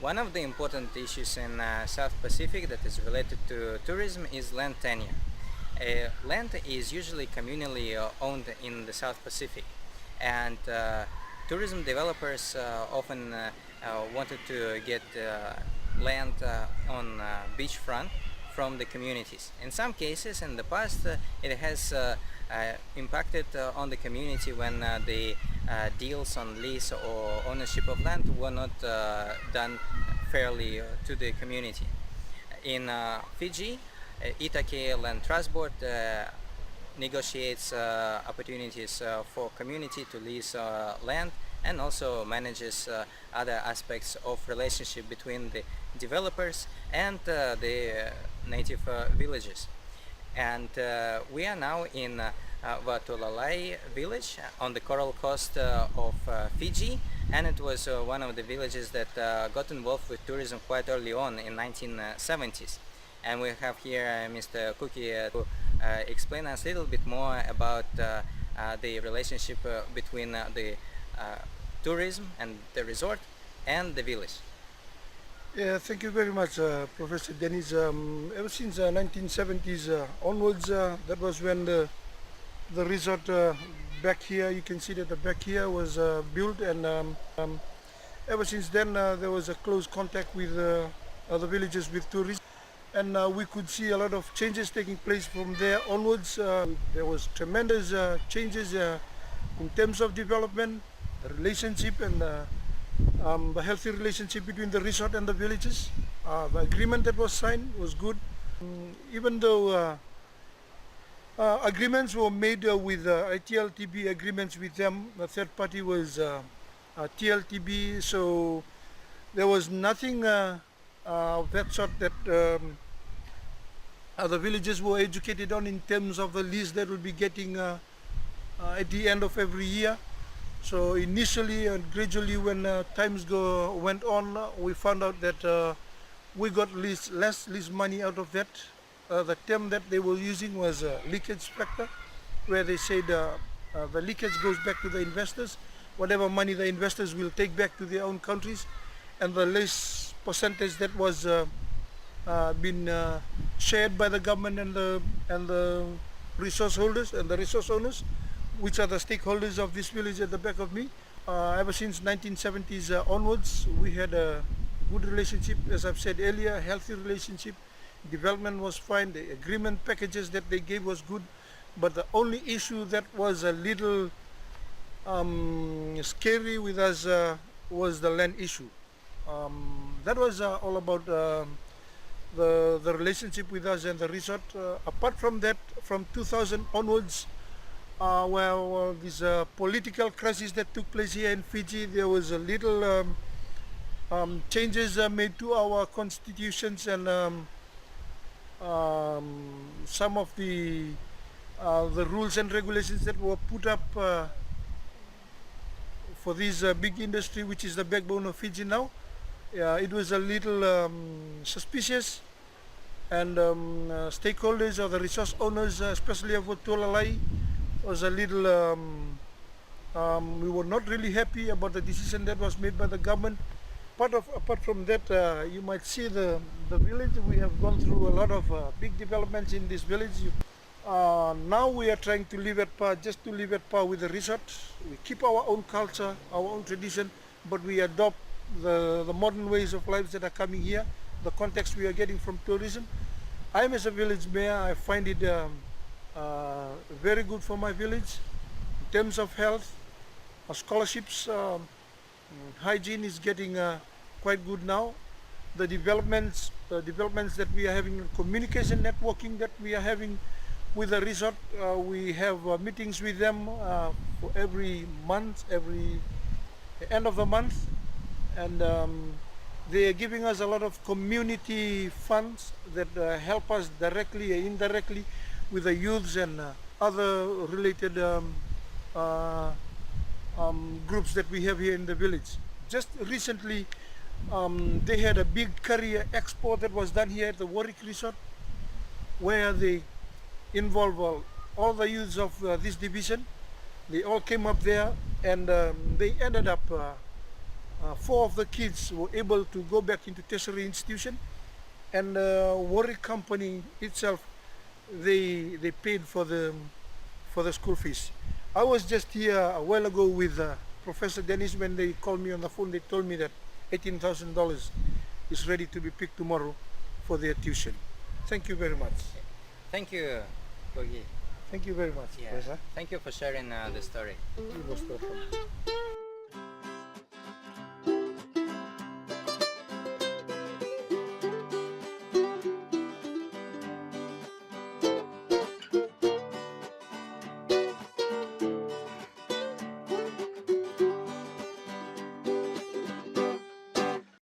One of the important issues in South Pacific that is related to tourism is land tenure. Land is usually communally owned in the South Pacific, and tourism developers often wanted to get land on beachfront from the communities. In some cases in the past it has impacted on the community when the deals on lease or ownership of land were not done fairly to the community. In Fiji, Itake Land Trust Board negotiates opportunities for community to lease land, and also manages other aspects of relationship between the developers and the native villages. And we are now in Votuolailai village on the Coral Coast of Fiji, and it was one of the villages that got involved with tourism quite early on in 1970s. And we have here Mr. Kuki to explain us a little bit more about the relationship between the tourism and the resort and the village. Yeah, thank you very much, Professor Dennis. Ever since 1970s onwards, that was when the resort back here, you can see that the back here was built, and ever since then there was a close contact with other villages, with tourists, and we could see a lot of changes taking place from there onwards. There was tremendous changes in terms of development, the relationship, and the healthy relationship between the resort and the villages. The agreement that was signed was good. Even though agreements were made with TLTB agreements with them, the third party was TLTB, so there was nothing of that sort that the villages were educated on in terms of the lease that will be getting at the end of every year. So initially and gradually, when times went on, we found out that we got less lease money out of that. The term that they were using was leakage factor, where they said the leakage goes back to the investors. Whatever money the investors will take back to their own countries, and the less percentage that was been shared by the government and the resource holders and the resource owners, which are the stakeholders of this village at the back of me. Ever since 1970s onwards, we had a good relationship, as I've said earlier, a healthy relationship. Development was fine, the agreement packages that they gave was good, but the only issue that was a little scary with us was the land issue. That was all about the relationship with us and the resort. Apart from that, from 2000 onwards, well, this political crisis that took place here in Fiji, there was a little changes made to our constitutions, and some of the rules and regulations that were put up for this big industry, which is the backbone of Fiji now. It was a little suspicious, and stakeholders or the resource owners, especially of Votuolailai, was a little we were not really happy about the decision that was made by the government. Apart from that, you might see the village. We have gone through a lot of big developments in this village. Now we are trying to live at par, just to live at par with the resort. We keep our own culture, our own tradition, but we adopt the modern ways of life that are coming here, the context we are getting from tourism. I am, as a village mayor, I find it very good for my village in terms of health, scholarships, hygiene is getting quite good now. The developments that we are having, communication networking that we are having with the resort, we have meetings with them for every month, every end of the month, and they are giving us a lot of community funds that help us directly or indirectly with the youths and other related groups that we have here in the village. Just recently, they had a big career expo that was done here at the Warwick Resort, where they involved all the youths of this division. They all came up there, and they ended up 4 of the kids were able to go back into tertiary institution, and Warwick company itself, they paid for the school fees. I was just here a while ago with Professor Dennis. When they called me on the phone, they told me that $18,000 is ready to be picked tomorrow for their tuition. Thank you very much. Thank you, Kuki. Thank you very much, Yeah. Professor. Thank you for sharing the story. You most welcome.